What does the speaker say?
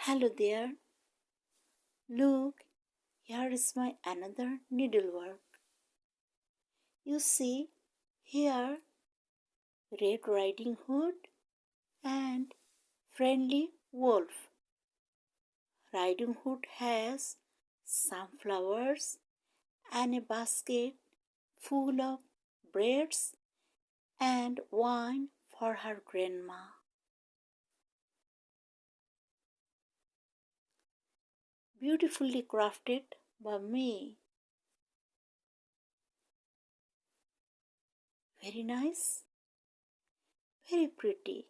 Hello there. Look, here is my another needlework. You see, here Red Riding Hood and Friendly Wolf. Riding Hood has some flowers and a basket full of breads and wine for her grandma. Beautifully crafted by me. Very nice, very pretty.